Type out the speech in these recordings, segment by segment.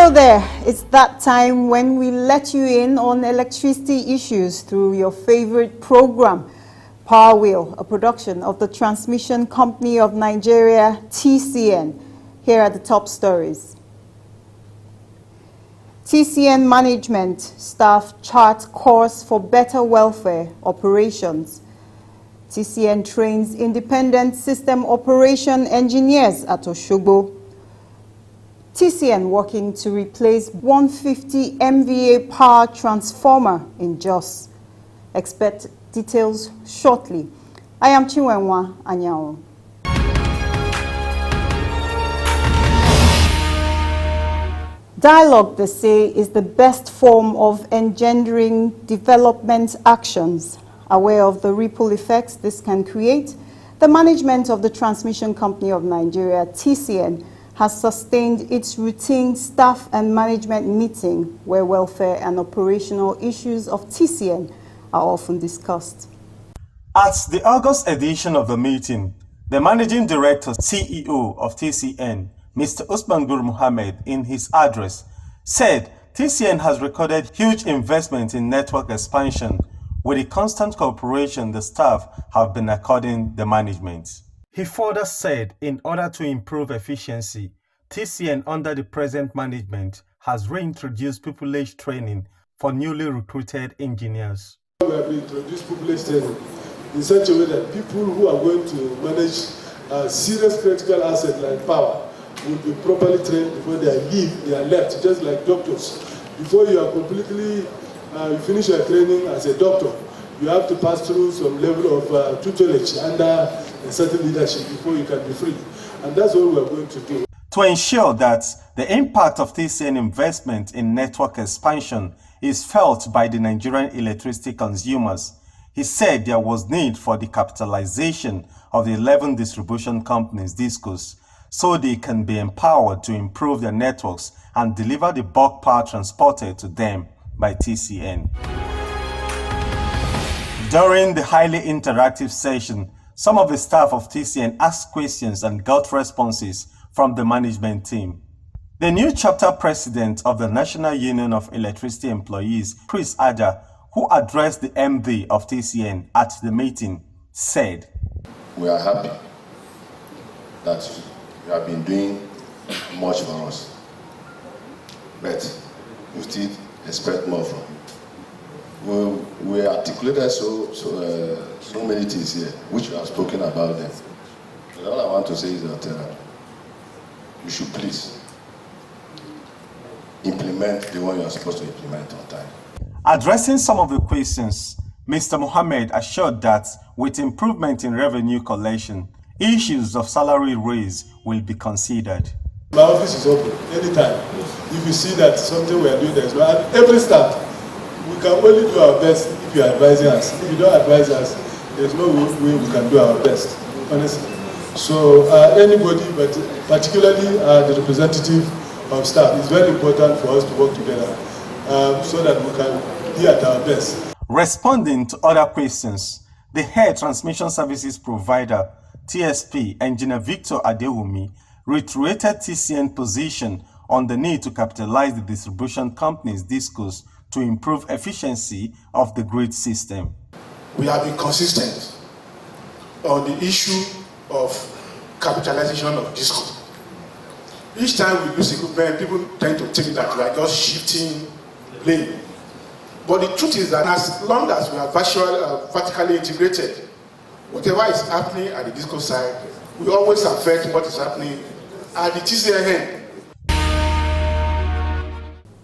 Hello there, it's that time when we let you in on electricity issues through your favorite program, Power Wheel, a production of the Transmission Company of Nigeria, TCN. Here are the top stories. TCN management staff chart course for better welfare operations. TCN trains independent system operation engineers at Osogbo. TCN working to replace 150 MVA power transformer in Jos. Expect details shortly. I am Chinwenwa Anyao. Dialogue, they say, is the best form of engendering development actions. Aware of the ripple effects this can create, the management of the Transmission Company of Nigeria, TCN, has sustained its routine staff and management meeting where welfare and operational issues of TCN are often discussed. At the August edition of the meeting, the Managing Director, CEO of TCN, Mr. Usman Gur Mohammed, in his address, said TCN has recorded huge investment in network expansion with the constant cooperation the staff have been according the management. He further said in order to improve efficiency, TCN under the present management has reintroduced pupillage training for newly recruited engineers. We have introduced pupillage training in such a way that people who are going to manage a serious critical asset like power will be properly trained before they are left, just like doctors. Before you are completely, you finish your training as a doctor, you have to pass through some level of tutelage under a certain leadership before you can be free. And that's what we are going to do. To ensure that the impact of TCN investment in network expansion is felt by the Nigerian electricity consumers, he said there was need for the capitalization of the 11 distribution companies discussed so they can be empowered to improve their networks and deliver the bulk power transported to them by TCN. During the highly interactive session, some of the staff of TCN asked questions and got responses from the management team. The new chapter president of the National Union of Electricity Employees, Chris Aja, who addressed the MD of TCN at the meeting, said, "We are happy that you have been doing much for us, but we still expect more from you. We articulated so many things here, which we have spoken about them. But all I want to say is that you should please implement the one you are supposed to implement on time." Addressing some of the questions, Mr. Mohammed assured that with improvement in revenue collection, issues of salary raise will be considered. My office is open anytime. If you see that something we are doing, there's no, and every staff, we can only do our best if you are advising us. If you don't advise us, there's no way we can do our best, honestly. So anybody, but particularly the representative of staff, it's very important for us to work together so that we can be at our best. Responding to other questions, the head transmission services provider, TSP, Engineer Victor Adewumi, reiterated TCN position on the need to capitalize the distribution companies' discourse to improve efficiency of the grid system. We have been consistent on the issue of capitalization of disco. Each time we lose equipment, people tend to think that we are just shifting blame. But the truth is that as long as we are vertically integrated, whatever is happening at the disco side, we always affect what is happening at the TCN.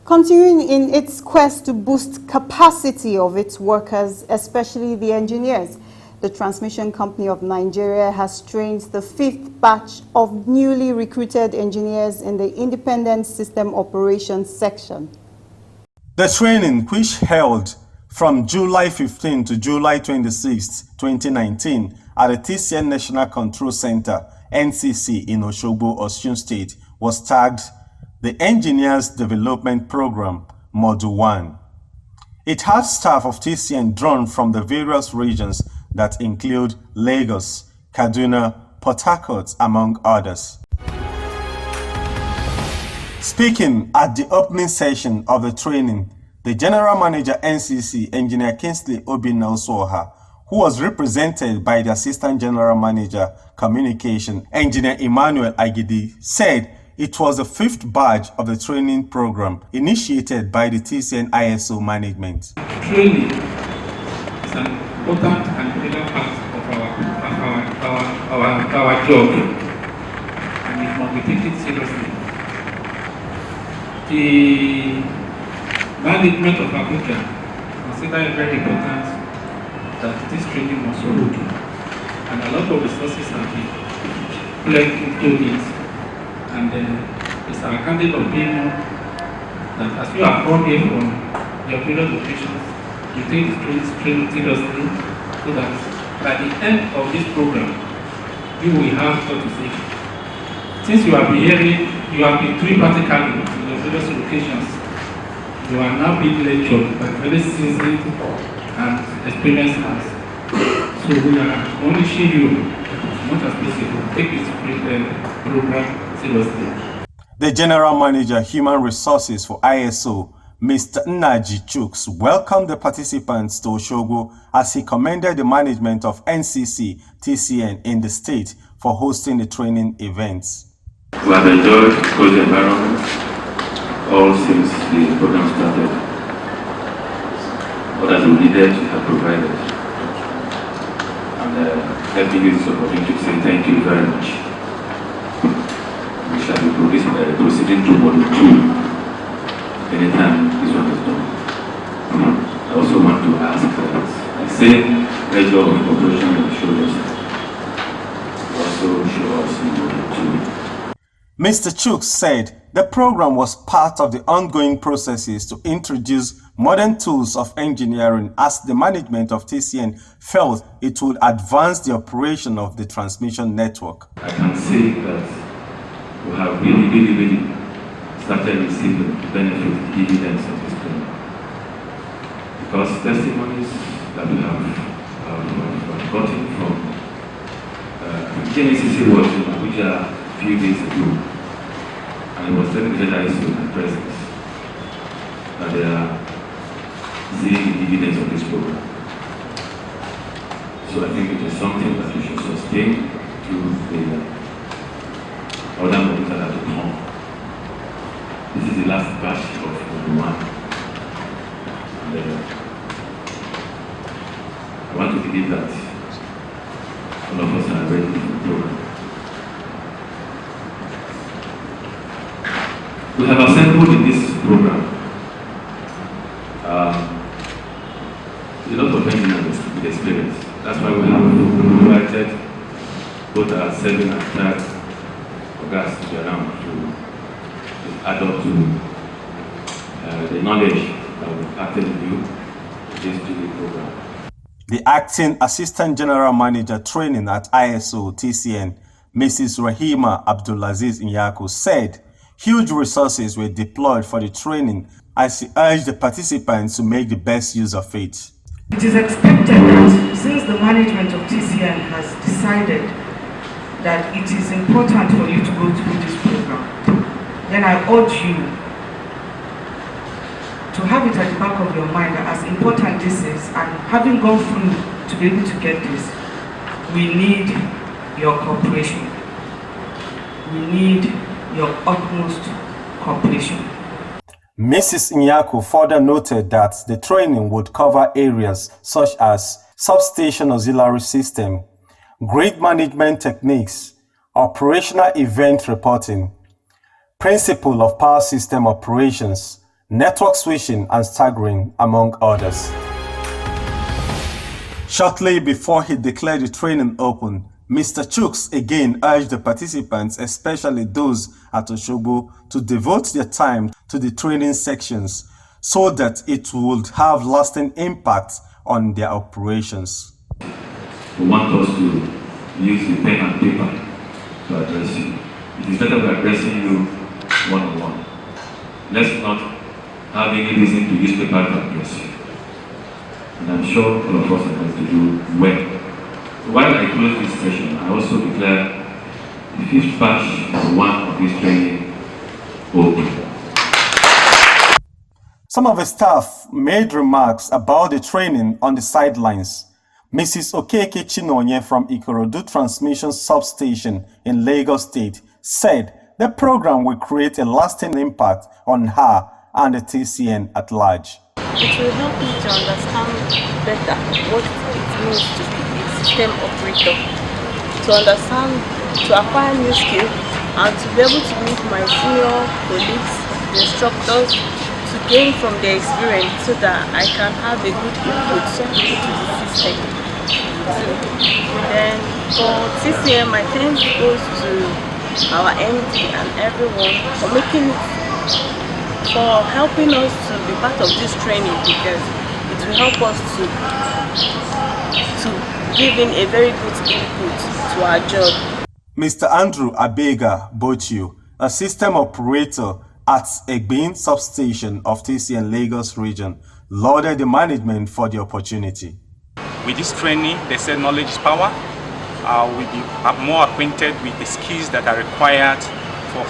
Continuing in its quest to boost capacity of its workers, especially the engineers, the Transmission Company of Nigeria has trained the 5th batch of newly recruited engineers in the Independent System Operations section. The training, which held from July 15 to July 26, 2019 at the TCN National Control Center, NCC, in Osogbo, Osun State, was tagged the Engineers Development Program, Module 1. It had staff of TCN drawn from the various regions that include Lagos, Kaduna, Port Harcourt, among others. Speaking at the opening session of the training, the General Manager NCC, Engineer Kingsley Obinna-Usoha, who was represented by the Assistant General Manager Communication, Engineer Emmanuel Agidi, said it was the 5th batch of the training program initiated by the TCN ISO management. Training is an important and critical part of our job, and it must be taken seriously. The management of Abuja consider it very important that this training must hold, and a lot of resources have been pledged into it, and it's our candid opinion that as you have come here from your various locations, you take this training seriously, so that by the end of this program, you will have what to say. Since you have been hearing, you have been doing practically in your various locations, you are now being lectured by very seasoned and experienced hands. So we are urging you, as much as possible, take this program seriously. The General Manager, Human Resources for ISO, Mr. Nnaji Chuks, welcomed the participants to Osogbo as he commended the management of NCC TCN in the state for hosting the training events. We have enjoyed the cozy environment all since the program started. What has been needed we have provided. And let me use this opportunity to say thank you very much. We shall be proceeding to module 2 anytime this one is done. I also want to ask the same level of cooperation that you showed us. Also show us in module 2. Mr. Chuks said the program was part of the ongoing processes to introduce modern tools of engineering as the management of TCN felt it would advance the operation of the transmission network. I can say that we have really started receiving the benefit, dividends of this training. Because testimonies that we have gotten from GNCC was in Abuja a few days ago, and it was telling the ISO in my presence that they are seeing the dividends of this program. So I think it is something that we should sustain through the other modules that have to come. This is the last batch of module 1. And I want to believe that all of us are ready for the program. We have assembled in this program a lot of engineers with experience. That's why we have invited both our 7 and 3rd guys to be around to add up to the knowledge that we actually do in this program. The acting Assistant General Manager Training at ISO TCN, Mrs. Rahima Abdulaziz Nyako, said huge resources were deployed for the training as she urged the participants to make the best use of it. It is expected that since the management of TCN has decided that it is important for you to go through this program, then I urge you to have it at the back of your mind that as important this is, and having gone through to be able to get this, we need your cooperation. We need your utmost cooperation. Mrs. Nyako further noted that the training would cover areas such as substation auxiliary system, grid management techniques, operational event reporting, principle of power system operations, network switching and staggering, among others. Shortly before he declared the training open, Mr. Chuks again urged the participants, especially those at Osogbo, to devote their time to the training sections so that it would have lasting impact on their operations. We want us to use the pen and paper to address you. It is better by addressing you one-on-one. Let's not have any reason to use paper to address you. And I'm sure all of us are going to do well. While I close this session, I also declare the 5th batch of this training Okay. Some of the staff made remarks about the training on the sidelines. Mrs. Okeke Chinonye from Ikorodu Transmission Substation in Lagos State said the program will create a lasting impact on her and the TCN at large. It will help me to understand better what it means to be a system operator, to understand, to acquire new skills, and to be able to meet my senior colleagues, the instructors, to gain from their experience so that I can have a good input into the system. Then for TCM, my thanks goes to our MD and everyone for helping us to be part of this training, because it will help us to give in a very good input to our job. Mr. Andrew Abega Bauchi, a system operator at Egbin Substation of TCN Lagos region, lauded the management for the opportunity. With this training, they said knowledge is power. We'll be more acquainted with the skills that are required for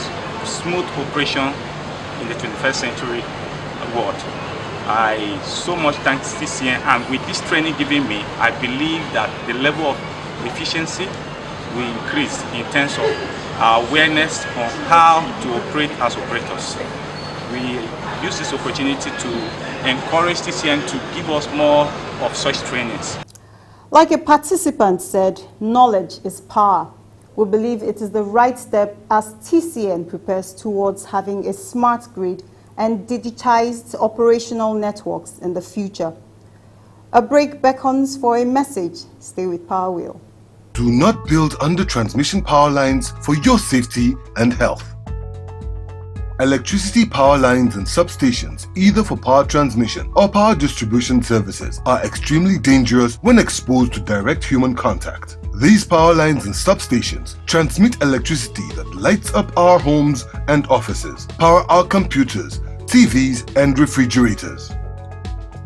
smooth operation in the 21st century world. I so much thank TCN, and with this training given me, I believe that the level of efficiency will increase in terms of awareness on how to operate as operators. We use this opportunity to encourage TCN to give us more of such trainings. Like a participant said, knowledge is power. We believe it is the right step as TCN prepares towards having a smart grid and digitized operational networks in the future. A break beckons for a message. Stay with Power Wheel. Do not build under transmission power lines for your safety and health. Electricity power lines and substations, either for power transmission or power distribution services, are extremely dangerous when exposed to direct human contact. These power lines and substations transmit electricity that lights up our homes and offices, power our computers, TVs, and refrigerators.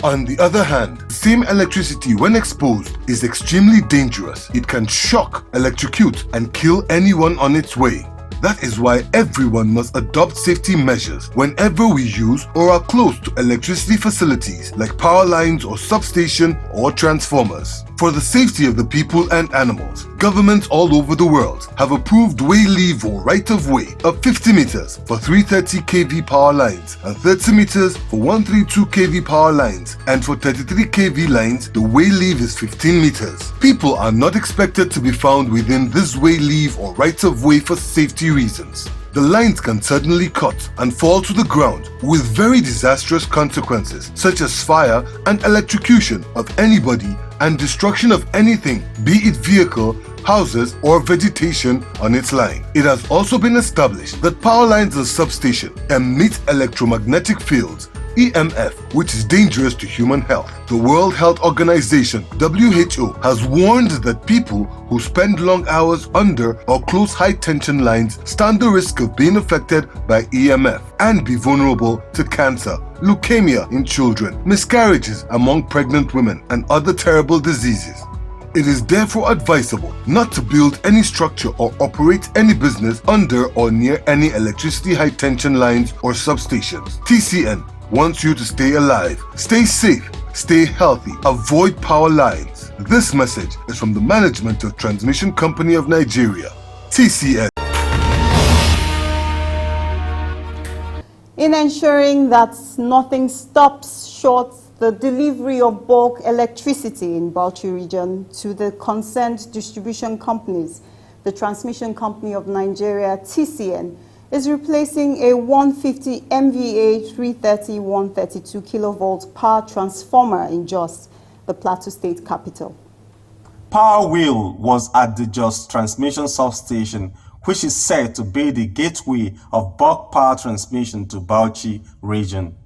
On the other hand, the same electricity when exposed is extremely dangerous. It can shock, electrocute, and kill anyone on its way. That is why everyone must adopt safety measures whenever we use or are close to electricity facilities like power lines or substation or transformers. For the safety of the people and animals, governments all over the world have approved way leave or right-of-way of 50 meters for 330 kV power lines and 30 meters for 132 kV power lines, and for 33 kV lines the way leave is 15 meters. People are not expected to be found within this way leave or right-of-way for safety reasons. The lines can suddenly cut and fall to the ground with very disastrous consequences such as fire and electrocution of anybody and destruction of anything, be it vehicle, houses, or vegetation on its line. It has also been established that power lines and substation emit electromagnetic fields, EMF, which is dangerous to human health. The World Health Organization, WHO, has warned that people who spend long hours under or close high-tension lines stand the risk of being affected by EMF and be vulnerable to cancer, leukemia in children, miscarriages among pregnant women, and other terrible diseases. It is therefore advisable not to build any structure or operate any business under or near any electricity high-tension lines or substations. TCN wants you to stay alive, stay safe, stay healthy, avoid power lines. This message is from the Management of Transmission Company of Nigeria, TCN. In ensuring that nothing stops short the delivery of bulk electricity in Bauchi region to the concerned distribution companies, the Transmission Company of Nigeria, TCN, is replacing a 150 MVA 330/132 kilovolt power transformer in Jos, the Plateau State capital. Power Wheel was at the Jos Transmission Substation, which is said to be the gateway of bulk power transmission to Bauchi region.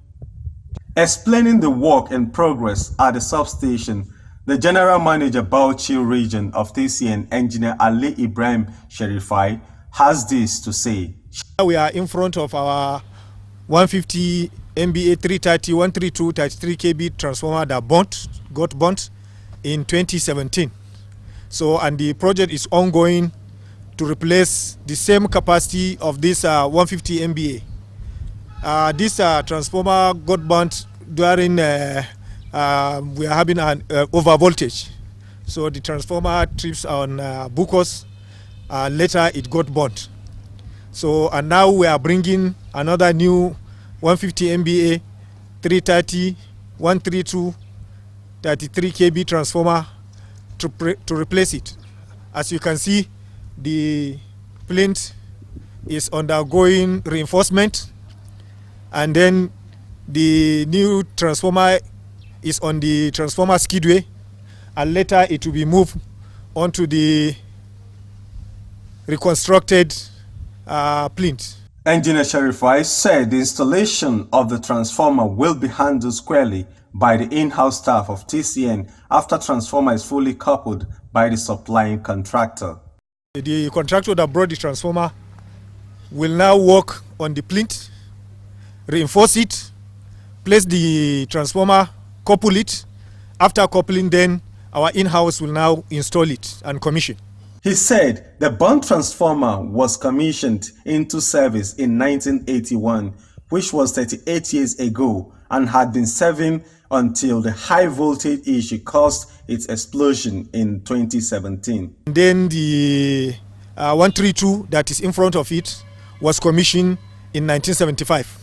Explaining the work in progress at the substation, the General Manager Bauchi region of TCN, Engineer Ali Ibrahim Sherifai, has this to say. We are in front of our 150 MVA 330 132 33 kV transformer that got burnt in 2017. So, and the project is ongoing to replace the same capacity of this 150 MVA. This transformer got burnt during we are having an over voltage. So the transformer trips on Bukos. Later it got burnt. So and now we are bringing another new 150 MVA, 330, 132, 33 kV transformer to replace it. As you can see, the plinth is undergoing reinforcement, and then the new transformer is on the transformer skidway, and later it will be moved onto the reconstructed plinth. Engineer Sharifai said the installation of the transformer will be handled squarely by the in-house staff of TCN after transformer is fully coupled by the supplying contractor. The contractor that brought the transformer will now work on the plinth, reinforce it, place the transformer, couple it. After coupling, then our in-house will now install it and commission. He said the burnt transformer was commissioned into service in 1981, which was 38 years ago, and had been serving until the high voltage issue caused its explosion in 2017. Then the 132 that is in front of it was commissioned in 1975.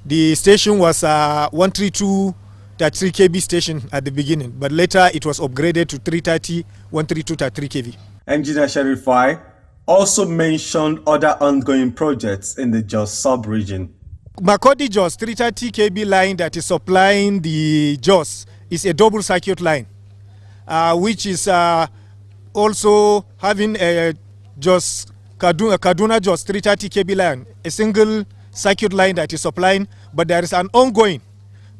The station was 132 33 kV station at the beginning, but later it was upgraded to 330 132 33 kV. Engineer Sharifai also mentioned other ongoing projects in the Jos sub-region. Makodi Jos 330 kV line that is supplying the Jos is a double circuit line, which is also having a Kaduna Jos 330 kV line, a single circuit line that is supplying, but there is an ongoing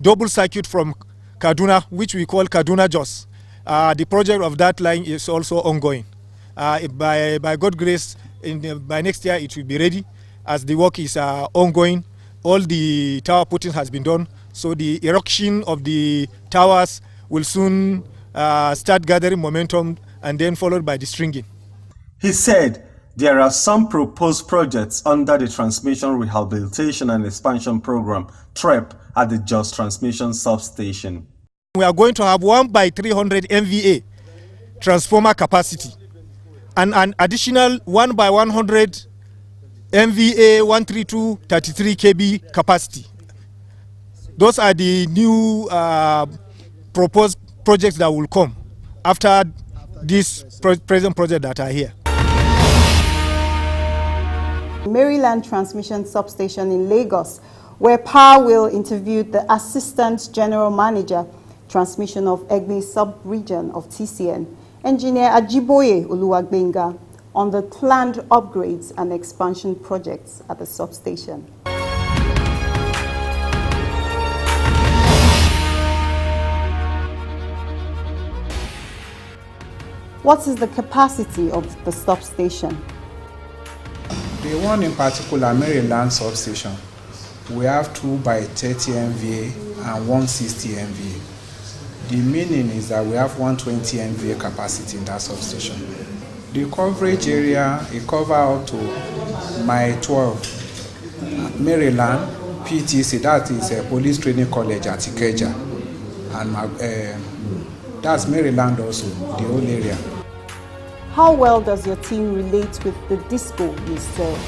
double circuit from Kaduna, which we call Kaduna Jos. The project of that line is also ongoing. By God's grace, by next year it will be ready, as the work is ongoing. All the tower putting has been done, so the erection of the towers will soon start gathering momentum, and then followed by the stringing. He said there are some proposed projects under the Transmission Rehabilitation and Expansion Program, TREP, at the Jos Transmission Substation. We are going to have 1x300 MVA transformer capacity, and an additional 1x100 MVA 132 33 kV capacity. Those are the new proposed projects that will come after this present project that are here. Maryland Transmission Substation in Lagos, where Power Will interviewed the Assistant General Manager, Transmission of Egbe Sub-Region of TCN, Engineer Ajiboye Oluwagbenga, on the planned upgrades and expansion projects at the substation. What is the capacity of the substation? The one in particular, Maryland substation, we have 2x30 MVA and 160 MVA. The meaning is that we have 120 MVA capacity in that substation. The coverage area, it covers out to Mile 12, Maryland, PTC, that is a police training college at Ikeja, and that's Maryland also, the whole area. How well does your team relate with the disco you serve?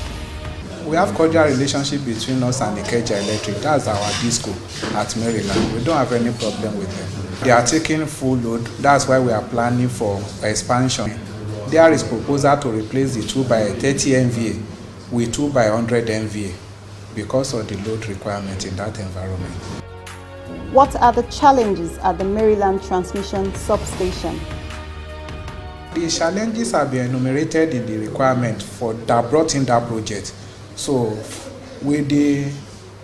We have cordial relationship between us and Ikeja Electric. That's our disco at Maryland. We don't have any problem with them. They are taking full load. That's why we are planning for expansion. There is proposal to replace the 2x30 MVA with 2x100 MVA because of the load requirement in that environment. What are the challenges at the Maryland Transmission Substation? The challenges have been enumerated in the requirement for that brought in that project. So with the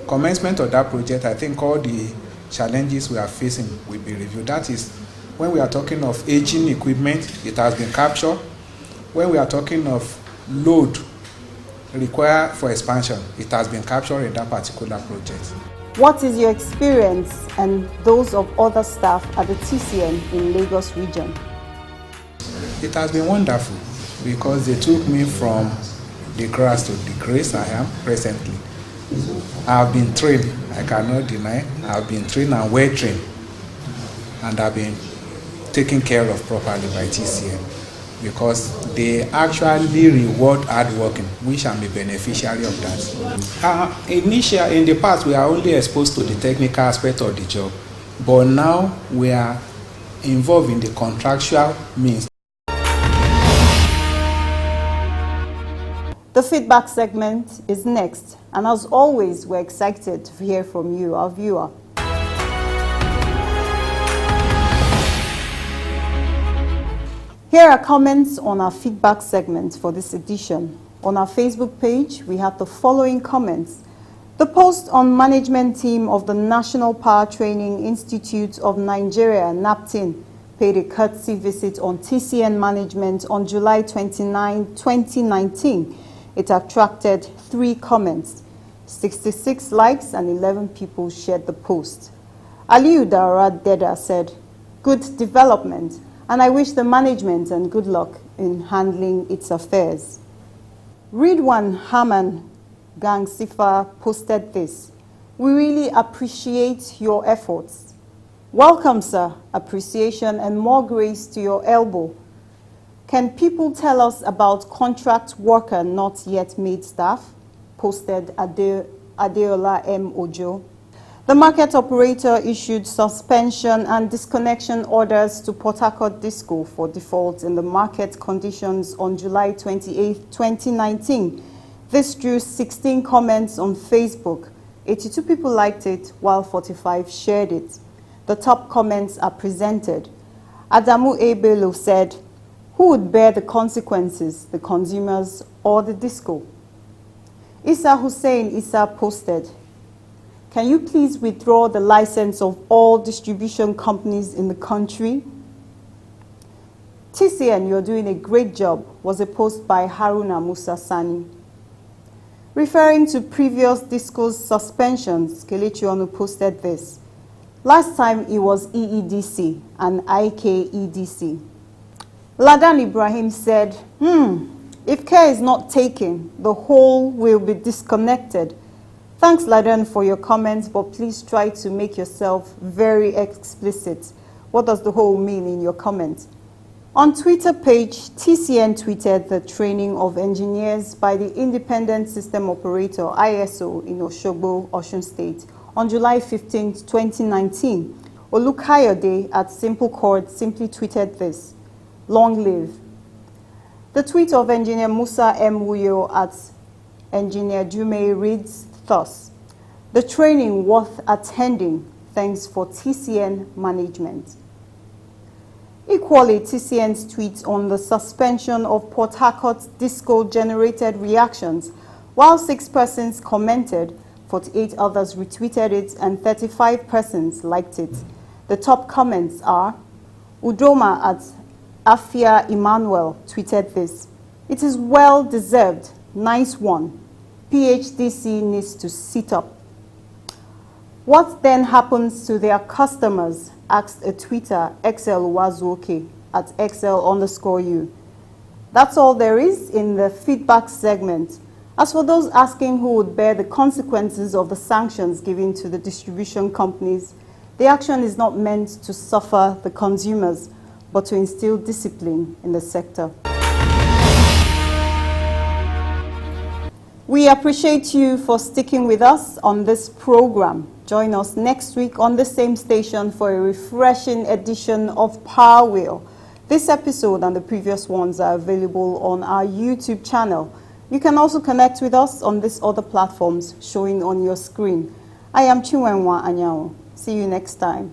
commencement of that project, I think all the challenges we are facing will be reviewed. That is, when we are talking of aging equipment, it has been captured. When we are talking of load required for expansion, it has been captured in that particular project. What is your experience and those of other staff at the TCN in Lagos region? It has been wonderful because they took me from the grass to the grace I am presently. I've been trained, I cannot deny, I've been trained and well trained, and I've been taken care of properly by TCN, because they actually reward hard working, which I'm a beneficiary of that. In the past, we are only exposed to the technical aspect of the job, but now we are involved in the contractual means. The feedback segment is next, and as always, we're excited to hear from you, our viewer. Here are comments on our feedback segment for this edition. On our Facebook page, we have the following comments. The post on management team of the National Power Training Institute of Nigeria, NAPTIN, paid a courtesy visit on TCN management on July 29, 2019. It attracted 3 comments, 66 likes, and 11 people shared the post. Aliu Darat Deda said, "Good development, and I wish the management and good luck in handling its affairs." Ridwan Haman Gang Sifa posted this, "We really appreciate your efforts. Welcome, sir. Appreciation and more grace to your elbow. Can people tell us about contract worker not yet made staff?" Posted Adeola M. Ojo. The market operator issued suspension and disconnection orders to Port Harcourt Disco for default in the market conditions on July 28, 2019. This drew 16 comments on Facebook. 82 people liked it, while 45 shared it. The top comments are presented. Adamu Ebelo said, "Who would bear the consequences, the consumers or the disco?" Issa Hussein Issa posted, "Can you please withdraw the license of all distribution companies in the country?" TCN, you're doing a great job, was a post by Haruna Musa Sani. Referring to previous disco's suspensions, Kelechi Onu posted this. Last time it was EEDC and IKEDC. Ladan Ibrahim said, if care is not taken, the whole will be disconnected. Thanks, Ladan, for your comments, but please try to make yourself very explicit. What does the whole mean in your comment? On Twitter page, TCN tweeted the training of engineers by the Independent System Operator, ISO, in Oshogbo, Osun State, on July 15, 2019. Olukayode at Simple Chord simply tweeted this, "Long live." The tweet of Engineer Musa M. Wuyo at Engineer Jume reads thus, "The training worth attending. Thanks for TCN management." Equally, TCN's tweet on the suspension of Port Harcourt Disco generated reactions. While 6 persons commented, 48 others retweeted it, and 35 persons liked it. The top comments are, Udoma at Afia Emmanuel tweeted this, "It is well deserved. Nice one. PHDC needs to sit up." What then happens to their customers? Asked a tweeter, XL Wazuoke at XL_U. That's all there is in the feedback segment. As for those asking who would bear the consequences of the sanctions given to the distribution companies, the action is not meant to suffer the consumers, but to instill discipline in the sector. We appreciate you for sticking with us on this program. Join us next week on the same station for a refreshing edition of Power Wheel. This episode and the previous ones are available on our YouTube channel. You can also connect with us on these other platforms showing on your screen. I am Chinwenwa Anyao. See you next time.